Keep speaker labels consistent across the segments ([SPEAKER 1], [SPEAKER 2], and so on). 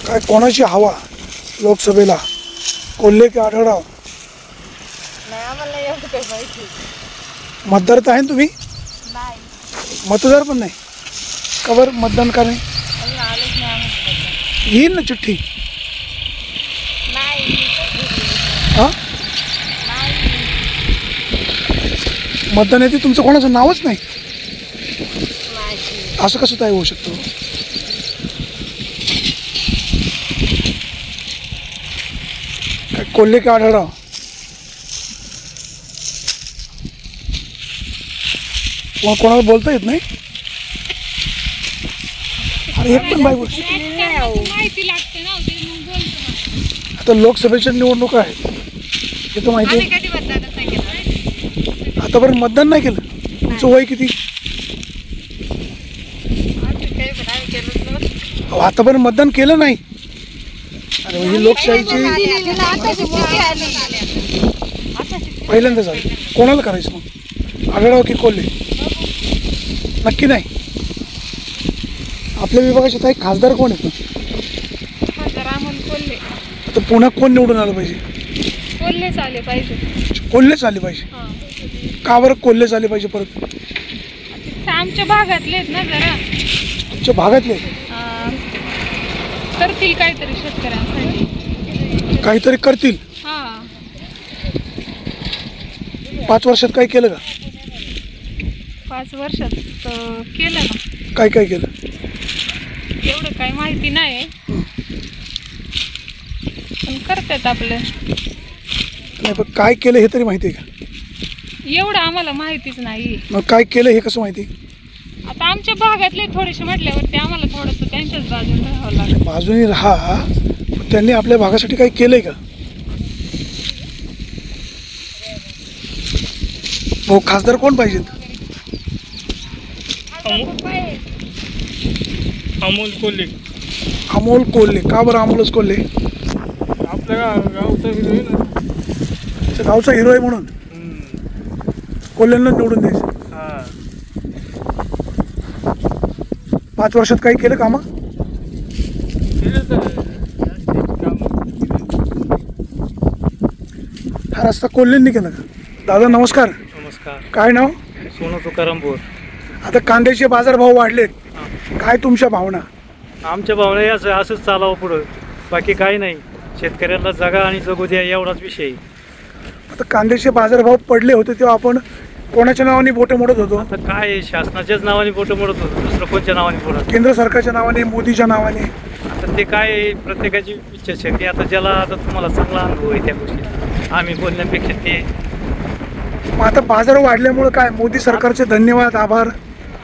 [SPEAKER 1] काय कोणाची हवा लोकसभेला, कोल्हे की आढळराव?
[SPEAKER 2] नाही आम्हाला एवढं काही माहिती
[SPEAKER 1] मतदार तर आहे ना तुम्ही?
[SPEAKER 2] नाही.
[SPEAKER 1] मतदार पण नाही का बरं? मतदान का नाही?
[SPEAKER 2] अजून आलंच नाही आम्हाला.
[SPEAKER 1] येईल ना चिठ्ठी.
[SPEAKER 2] नाही
[SPEAKER 1] हां मतदान येते, तुमचं कोणाचं नावच नाही, असं कसं काय होऊ शकतं? काय कोल्हे की आढळराव? कोणाला बोलता येत नाही? अरे एक पण बाई बोल.
[SPEAKER 2] माहिती लागते ना, मग बोलतो.
[SPEAKER 1] आता लोकसभेच्या निवडणुका आहेत हे तर माहिती आहे.
[SPEAKER 2] कधी मतदानच नाही केलं.
[SPEAKER 1] आतापर्यंत मतदान नाही केलं. तुमचं वय किती?
[SPEAKER 2] काही पण आम्ही केलंच नव्हतं.
[SPEAKER 1] अहो, आतापर्यंत मतदान केलं नाही. अरे ही लोकशाहीची पहिल्यांदा झाली. कोणाला करायचं मग? आढळराव की कोल्हे? नक्की नाही. आपल्या विभागाचे काही खासदार कोण आहेत?
[SPEAKER 2] खासदार अमोल कोल्हे.
[SPEAKER 1] आता पुन्हा कोण निवडून आलं पाहिजे?
[SPEAKER 2] कोल्हेच आले पाहिजे.
[SPEAKER 1] कोल्हेच आले पाहिजे. का बरं कोल्हेच आले पाहिजे परत?
[SPEAKER 2] आमच्या भागातले आहेत ना जरा.
[SPEAKER 1] तुमच्या भागातले
[SPEAKER 2] करतील काहीतरी शेतकऱ्यांसाठी.
[SPEAKER 1] काहीतरी करतील.
[SPEAKER 2] हां
[SPEAKER 1] 5 वर्षात काय केलं का?
[SPEAKER 2] 5 वर्षात केलं ना.
[SPEAKER 1] काय काय केलं?
[SPEAKER 2] एवढं काही माहिती नाही, पण करतात आपलं.
[SPEAKER 1] नाही पण काय केलं हे तरी माहिती आहे का?
[SPEAKER 2] एवढं आम्हाला माहितीच नाही.
[SPEAKER 1] मग काय केलं हे कसं माहिती?
[SPEAKER 2] आता आमच्या भागातले थोडेसे म्हटल्यावरती आम्हाला थोडंसं त्यांच्याच बाजूला राहावं लागेल.
[SPEAKER 1] बाजूने राहा, पण त्यांनी आपल्या भागासाठी काही केलंय का? हो खासदार कोण पाहिजेत?
[SPEAKER 3] अमोल कोल्हे.
[SPEAKER 1] अमोल कोल्हे. का बरं अमोलच कोल्हे?
[SPEAKER 3] आपल्या गावचा हिरो आहे ना.
[SPEAKER 1] अच्छा, गावचा हिरो आहे म्हणून कोल्हेंना निवडून द्यायचं. 5 वर्षात काही केलं कामं? हा रस्ता कोल्हेंनी केला का? दादा नमस्कार.
[SPEAKER 3] नमस्कार.
[SPEAKER 1] काय नाव?
[SPEAKER 3] सोनू तुकाराम बोर.
[SPEAKER 1] आता कांद्याचे बाजारभाव वाढलेत, काय तुमच्या भावना?
[SPEAKER 3] आमच्या भावना असंच चालावं पुढं, बाकी काही नाही. शेतकऱ्यांना जगा आणि जगू द्या एवढाच विषय.
[SPEAKER 1] आता कांद्याचे बाजारभाव पडले होते तेव्हा आपण कोणाच्या नावाने बोटं मोडत होतो?
[SPEAKER 3] आता काय शासनाच्याच नावाने बोटं मोडत होतं, दुसरं कोणत्या नावाने मोडत?
[SPEAKER 1] केंद्र सरकारच्या नावाने, मोदीच्या नावाने.
[SPEAKER 3] आता ते काय प्रत्येकाची इच्छाशक्ती. आता ज्याला आता तुम्हाला चांगला अनुभव आहे त्या गोष्टी, आम्ही बोलण्यापेक्षा ते.
[SPEAKER 1] मग आता बाजार वाढल्यामुळे काय मोदी सरकारचे धन्यवाद, आभार?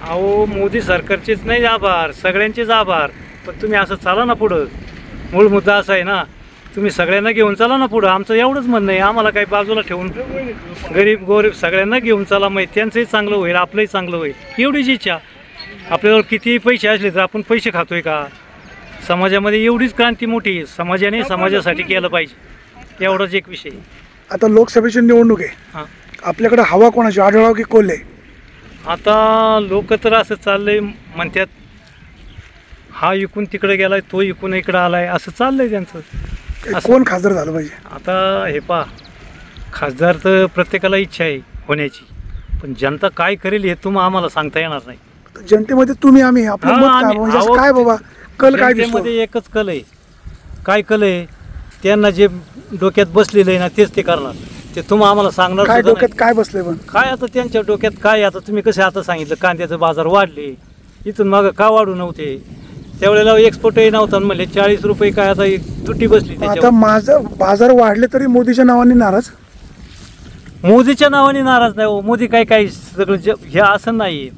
[SPEAKER 3] अहो मोदी सरकारचेच नाही आभार, सगळ्यांचेच आभार. पण तुम्ही असं चाला ना पुढं. मूळ मुद्दा असा आहे ना, तुम्ही सगळ्यांना घेऊन चला ना पुढं. आमचं एवढंच म्हणणं आहे. आम्हाला काही बाजूला ठेवून गरीब गोरीब सगळ्यांना घेऊन चला, मग त्यांचंही चांगलं होईल, आपलंही चांगलं होईल, एवढीच इच्छा. आपल्याला कितीही पैसे असले तर आपण पैसे खातोय का? समाजामध्ये एवढीच क्रांती मोठी, समाजाने समाजासाठी केलं पाहिजे, एवढाच एक विषय.
[SPEAKER 1] आता लोकसभेची निवडणूक आहे,
[SPEAKER 3] हां
[SPEAKER 1] आपल्याकडे हवा कोणाची? आढळराव की कोल्हे?
[SPEAKER 3] आता लोक तर असं चाललंय म्हणतात, हा इकून तिकडे गेलाय, तो इकून इकडं आलाय, असं चाललंय त्यांचं.
[SPEAKER 1] कोण खासदार झालं पाहिजे?
[SPEAKER 3] आता हे पहा, खासदार तर प्रत्येकाला इच्छा आहे होण्याची, पण जनता काय करेल हे आम्हाला सांगता येणार नाही.
[SPEAKER 1] जनतेमध्ये तुम्ही आम्ही आपलं मत काय? म्हणजे असं काय बाबा कल काय दिसतो?
[SPEAKER 3] जनतेमध्ये एकच कल आहे. काय कल आहे? त्यांना जे डोक्यात बसलेलं आहे ना तेच ते करणार. ते आम्हाला सांगणार
[SPEAKER 1] काय
[SPEAKER 3] सुद्धा
[SPEAKER 1] डोक्यात
[SPEAKER 3] नाही.
[SPEAKER 1] काय बसले? पण
[SPEAKER 3] काय आता त्यांच्या डोक्यात काय? आता तुम्ही कसे आता सांगितलं कांद्याचे बाजार वाढले, इथून मागं का वाढू नव्हते? त्यावेळेला एक्सपोर्टही नव्हता म्हणले 40 रुपये काय आता तुटी बसली
[SPEAKER 1] आता
[SPEAKER 3] त्याच्यावर.
[SPEAKER 1] माझं बाजार वाढले तरी मोदीच्या नावाने नाराज?
[SPEAKER 3] मोदीच्या नावाने नाराज नाही हो. मोदी काय सगळं हे असं नाही आहे.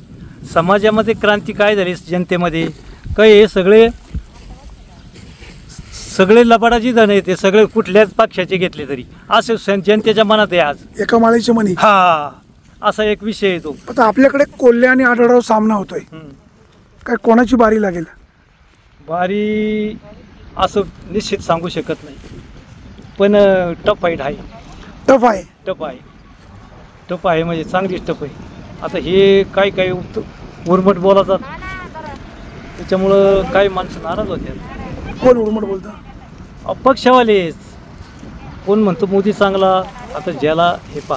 [SPEAKER 3] समाजामध्ये क्रांती काय झाली जनतेमध्ये, काय हे सगळे लबाडाची धन आहे, ते सगळे कुठल्याच पक्षाचे घेतले तरी असं जनतेच्या मनात आहे आज.
[SPEAKER 1] एका माळीची म्हणी.
[SPEAKER 3] हा असा एक विषय आहे तो.
[SPEAKER 1] आता आपल्याकडे कोल्हे आणि आढळराव सामना होतोय, काय कोणाची बारी लागेल?
[SPEAKER 3] बारी असं निश्चित सांगू शकत नाही, पण टफ फाईट आहे.
[SPEAKER 1] टफ आहे.
[SPEAKER 3] टफ आहे. टफ आहे म्हणजे चांगलीच टफ आहे. आता हे काही उर्मट बोलतात, त्याच्यामुळं काही माणसं नाराज होतात.
[SPEAKER 1] कोण उर्मट बोलतं?
[SPEAKER 3] अपक्षवालेच. कोण म्हणतो मोदी चांगला? आता ज्याला हे पा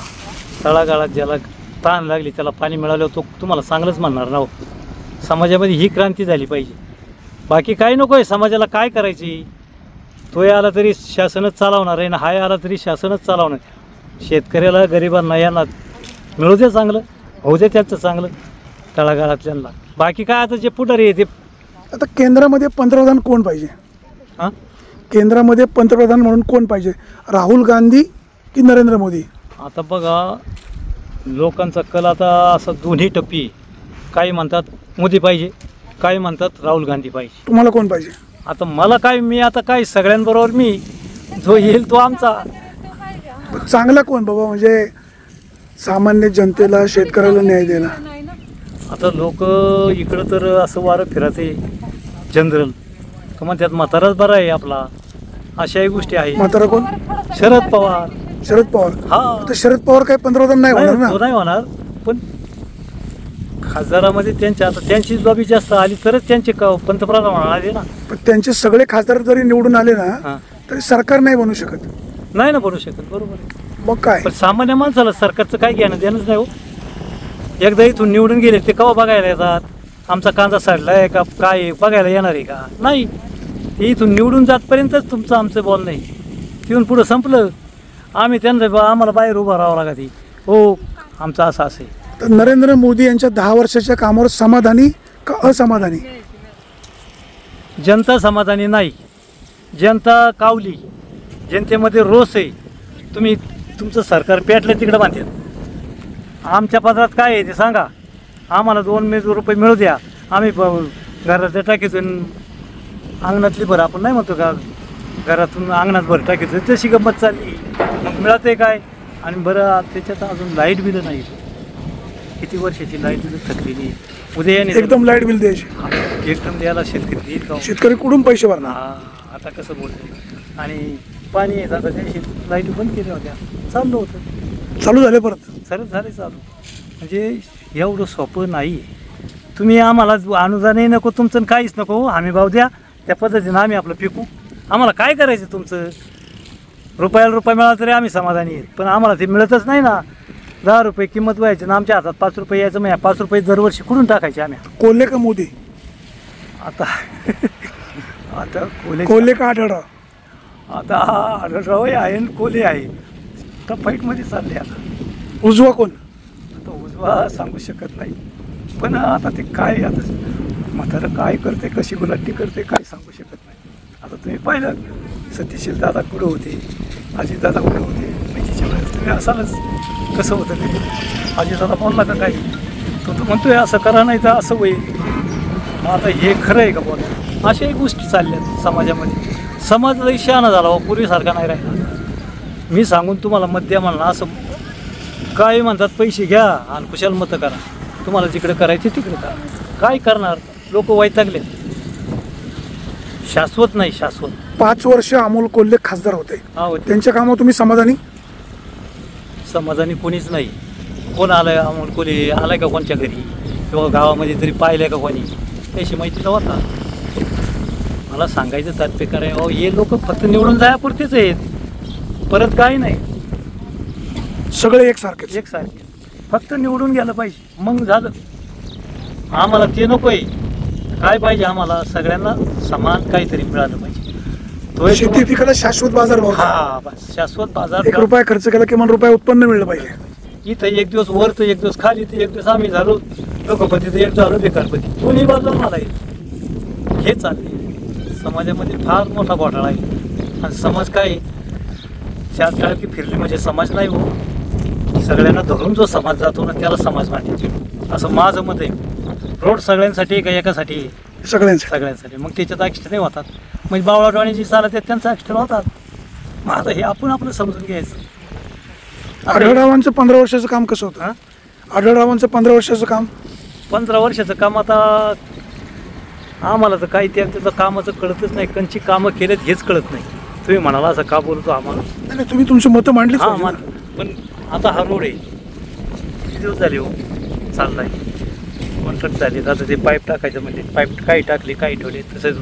[SPEAKER 3] तळागाळात ज्याला ताण लागली त्याला पाणी मिळालं तो तुम्हाला चांगलंच म्हणणार ना हो. समाजामध्ये ही क्रांती झाली पाहिजे. बाकी काही नको आहे समाजाला काय करायची. तोही आला तरी शासनच चालवणार आहे ना, हाय आला तरी शासनच चालवणार. शेतकऱ्याला गरिबांना यांना मिळू दे चांगलं, होऊ दे त्याचं चांगलं तळागाळातल्यांना. बाकी काय आता जे पुढारी आहे ते.
[SPEAKER 1] आता केंद्रामध्ये पंतप्रधान कोण पाहिजे?
[SPEAKER 3] हां
[SPEAKER 1] केंद्रामध्ये पंतप्रधान म्हणून कोण पाहिजे? राहुल गांधी की नरेंद्र मोदी?
[SPEAKER 3] आता बघा लोकांचा कल आता असं दोन्ही टप्पी आहे. काही म्हणतात मोदी पाहिजे, काही म्हणतात राहुल गांधी पाहिजे.
[SPEAKER 1] तुम्हाला कोण पाहिजे?
[SPEAKER 3] आता मला काय, मी आता काय सगळ्यांबरोबर मी जो येईल तो आमचा.
[SPEAKER 1] चांगला कोण बाबा, म्हणजे सामान्य जनतेला शेतकऱ्याला न्याय द्यायला?
[SPEAKER 3] आता लोक इकडं तर असं वारं फिरते जनरल तर म्हणतात म्हाताराच बरा आहे आपला. अशाही गोष्टी आहे.
[SPEAKER 1] म्हातारा कोण?
[SPEAKER 3] शरद पवार.
[SPEAKER 1] शरद पवार.
[SPEAKER 3] हा
[SPEAKER 1] आता शरद पवार काही पंतप्रधान नाही होणार ना?
[SPEAKER 3] तो नाही होणार, पण खासदारामध्ये त्यांच्या आता त्यांची लॉबी जास्त आली तरच त्यांचे पंतप्रधान होणार आहे ना.
[SPEAKER 1] पण त्यांचे सगळे खासदार जरी निवडून आले ना
[SPEAKER 3] हां
[SPEAKER 1] तरी सरकार नाही बनू शकत.
[SPEAKER 3] नाही ना बनू शकत. बरोबर आहे.
[SPEAKER 1] मग काय?
[SPEAKER 3] पण सामान्य माणसाला सरकारचं काय घेणं देणंच नाही हो. एकदा इथून निवडून गेले ते केव्हा बघायला येतात? आमचा कांदा सडला आहे का काय आहे बघायला येणार आहे का? नाही. ते इथून निवडून जातपर्यंतच तुमचं आमचं बोलणं आहे. तिथून पुढं संपलं. आम्ही त्यांचं आम्हाला बाहेर उभं राहावं लागते. हो आमचं असं असे.
[SPEAKER 1] तर नरेंद्र मोदी यांच्या 10 वर्षाच्या कामावर समाधानी का असमाधानी?
[SPEAKER 3] जनता समाधानी नाही. जनता कावली. जनतेमध्ये रोष आहे. तुम्ही तुमचं सरकार पेटलं तिकडं बांधेल. आमच्या पदरात काय आहे ते सांगा. आम्हाला 2 रुपये मिळू द्या. आम्ही घराच्या टाकीतून अंगणातली भर आपण नाही म्हणतो का, घरातून अंगणात भर टाकीतून तशी गंमत चालली. मग मिळत आहे काय? आणि बरं त्याच्यात अजून लाईट बिलं नाही. किती वर्षाची लाईट बिलं थकलेली. उद्या याने
[SPEAKER 1] एकदम लाईट बिल द्यायचे.
[SPEAKER 3] एकदम द्यायला शेतकरी देईल का?
[SPEAKER 1] शेतकरी कुठून पैसे भरणार?
[SPEAKER 3] हां आता कसं बोलतो. आणि पाणी येत आता त्या लाईट बंद केल्या होत्या. चाललं होतं.
[SPEAKER 1] चालू झाले परत?
[SPEAKER 3] सरळ झाले चालू. म्हणजे एवढं सोपं नाही. तुम्ही आम्हाला अनुदानही नको तुमचं काहीच नको. आम्ही भाव द्या त्या पद्धतीनं आम्ही आपलं पिकू. आम्हाला काय करायचं तुमचं? रुपयाला रुपया मिळाला तरी आम्ही समाधानी आहेत. पण आम्हाला ते मिळतच नाही ना. 10 रुपये किंमत व्हायची ना आमच्या हातात 5 रुपये यायचं. मग 5 रुपये दरवर्षी कुठून टाकायचे आम्ही?
[SPEAKER 1] कोल्हे का मोदी?
[SPEAKER 3] आता आता
[SPEAKER 1] कोल्हे का आढळराव?
[SPEAKER 3] आता आढळराव आहे आणि कोल्हे आहे. तर फाईटमध्ये चालले आता.
[SPEAKER 1] उजवा कोण?
[SPEAKER 3] आता उजवा सांगू शकत नाही. पण आता ते काय आता म्हातारं काय करते, कशी गुलाटी करते काय सांगू शकत नाही. आता तुम्ही पाहिलं सतीशील दादा कुठं होते, अजितदादा कुठं होते. माहितीच्या वेळेस तुम्ही असालच कसं होतं ते. अजितदादा बोलला का काही तो म्हणतोय असं करा नाही तर असं होईल. मग आता हे खरं आहे का बोला? अशाही गोष्टी चालल्यात समाजामध्ये. समाज लई शहाणा झाला हो, पूर्वीसारखा नाही राहिला. मी सांगून तुम्हाला मत द्या म्हणलं असं काय म्हणतात. पैसे घ्या आणि कुशाल मतं करा. तुम्हाला जिकडे करायचे तिकडे करा. काय करणार? लोक वैतागले. शाश्वत नाही शाश्वत.
[SPEAKER 1] 5 वर्ष अमोल कोल्हे खासदार होते.
[SPEAKER 3] हा होते.
[SPEAKER 1] त्यांच्या कामावर तुम्ही समाधानी?
[SPEAKER 3] समाधानी कोणीच नाही. कोण आलाय अमोल कोल्हे आलाय का कोणच्या घरी किंवा गावामध्ये तरी पाहिलंय का कोणी? त्याशी माहिती नव्हता. मला सांगायचं तात्पर्य आहे अहो हे लोक फक्त निवडून जायापुरतेच आहेत. परत काही नाही.
[SPEAKER 1] सगळे एकसारखेच.
[SPEAKER 3] एकसारखे फक्त निवडून गेलं पाहिजे मग झालं. आम्हाला ते नको आहे. काय पाहिजे आम्हाला सगळ्यांना समान काहीतरी मिळालं पाहिजे. तो
[SPEAKER 1] शेती पिकाला शाश्वत बाजार भाव.
[SPEAKER 3] हा बस शाश्वत बाजार.
[SPEAKER 1] 1 रुपया खर्च केला किमान रुपया उत्पन्न मिळलं पाहिजे.
[SPEAKER 3] इथं एक दिवस वर तर एक दिवस खाली तर एक दिवस आम्ही झालो लोकपती तर एक झालो बेकारपती. दोन्ही बाजू मला हे चालले. समाजामध्ये फार मोठा घोटाळा आहे. आणि समाज काय 4 काळकी फिरली म्हणजे समाज नाही हो. सगळ्यांना धरून जो समाज जातो ना त्याला समाज मांडते असं माझं मत आहे. रोड सगळ्यांसाठी का एकासाठी? सगळ्यांसाठी. मग त्याच्यात ॲक्सिडेंट नाही होतात. म्हणजे बावळाटवाणी जी चालत आहेत त्यांचं ॲक्सिडेंट होतात. मग आता हे आपण आपलं समजून घ्यायचं.
[SPEAKER 1] आढळरावांचं 15 वर्षाचं काम कसं होतं? आढळरावांचं 15 वर्षाचं काम? 15
[SPEAKER 3] वर्षाचं काम आता आम्हाला तर काही त्याचं कामाचं कळतच नाही. कंची कामं केलेत हेच कळत नाही. तुम्ही म्हणाला असं का बोलतो आम्हाला?
[SPEAKER 1] नाही तुम्ही तुमची मतं मांडली.
[SPEAKER 3] हां पण आता हा रोड आहे किती दिवस झाले हो चाललाय. कॉन्ट्रॅक्ट झाले. आता ते पाईप टाकायचं म्हणजे पाईप काही टाकले काही ठेवले तसंच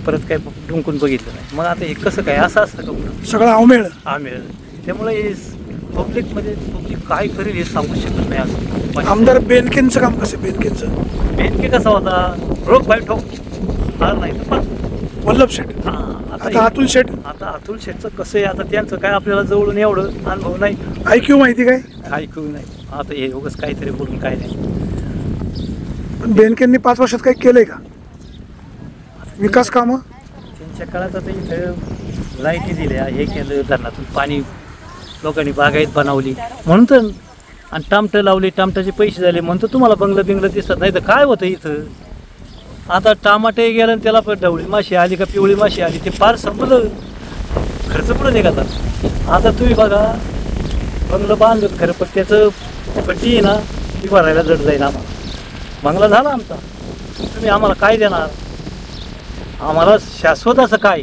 [SPEAKER 3] परत काय डुंकून बघितलं नाही. मग आता हे कसं काय असं असतं का पुढं?
[SPEAKER 1] सगळं अवमेळ.
[SPEAKER 3] आम्ही त्यामुळे पब्लिकमध्ये पब्लिक काय करेल हे सांगू शकत नाही. असं
[SPEAKER 1] आमदार बेनकेंचं काम कसं आहे? बेनकेंचं
[SPEAKER 3] बेनके कसा होता, रोग बाई ठोक हार नाही तर पण
[SPEAKER 1] वल्लभ शेठ, आता अतुल शेठ.
[SPEAKER 3] आता अतुल शेठचं कसं आहे, आता त्यांचं काय आपल्याला जवळून एवढं अनुभव नाही,
[SPEAKER 1] IQ माहिती काय?
[SPEAKER 3] ऐकू नाही. आता हे उगाच काहीतरी बोलून काय नाही.
[SPEAKER 1] पण बेनकेंनी 5 वर्षात काही केलंय का विकास कामं?
[SPEAKER 3] त्यांच्या काळात आता इथं लाईटी दिल्या, हे केलं, धरणातून पाणी लोकांनी बागायत बनवली म्हणून तर, आणि टामटं लावली, टामटाचे पैसे झाले म्हणून तुम्हाला बंगलं बिंगलं दिसत नाही तर काय होतं इथं. आता टमाटे गेलं आणि त्याला पण ढवळी माशी आली का पिवळी माशी आली, ते फार संपलं, खर्च पुढे निघाला. आता तुम्ही बघा बंगलं बांधलं खरं, पण त्याचं पट्टी आहे ना ती भरायला जड जाईल आम्हाला. बंगला झाला आमचा, तुम्ही आम्हाला काय देणार? आम्हाला शाश्वत असं काय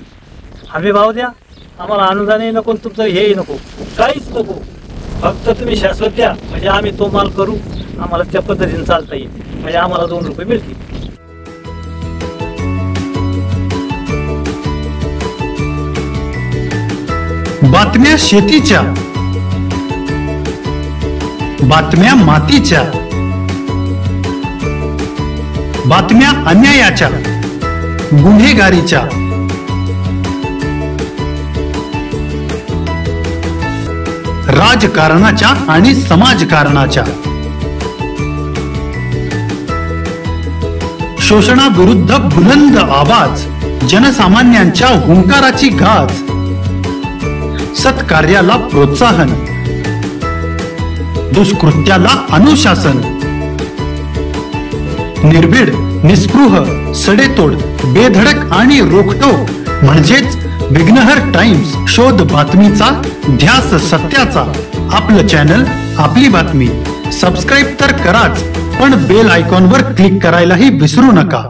[SPEAKER 3] हमी भाव द्या, आम्हाला अनुदानही नको, तुमचं हेही नको, काहीच नको, फक्त तुम्ही शाश्वत द्या, म्हणजे आम्ही तो माल करू, आम्हाला त्या पद्धतीने चालता येईल, म्हणजे आम्हाला 2 रुपये मिळतील.
[SPEAKER 4] बातम्या शेतीच्या, बातम्या मातीच्या, बातम्या अन्यायाच्या, गुन्हेगारीच्या, राजकारणाच्या आणि समाजकारणाच्या, शोषणाविरुद्ध बुलंद आवाज, जनसामान्यांच्या हुंकाराची गाज, सत्कार्याला प्रोत्साहन, दुष्कृत्याला अनुशासन, निर्भीड, निस्पृह, सडेतोड, बेधडक आणि रोखटोक म्हणजेच विघ्नहर टाइम्स. शोध बातमीचा, ध्यास सत्याचा. आपलं चॅनल, आपली बातमी. सबस्क्राईब तर कराच, पण बेल आयकॉनवर क्लिक करायलाही विसरू नका.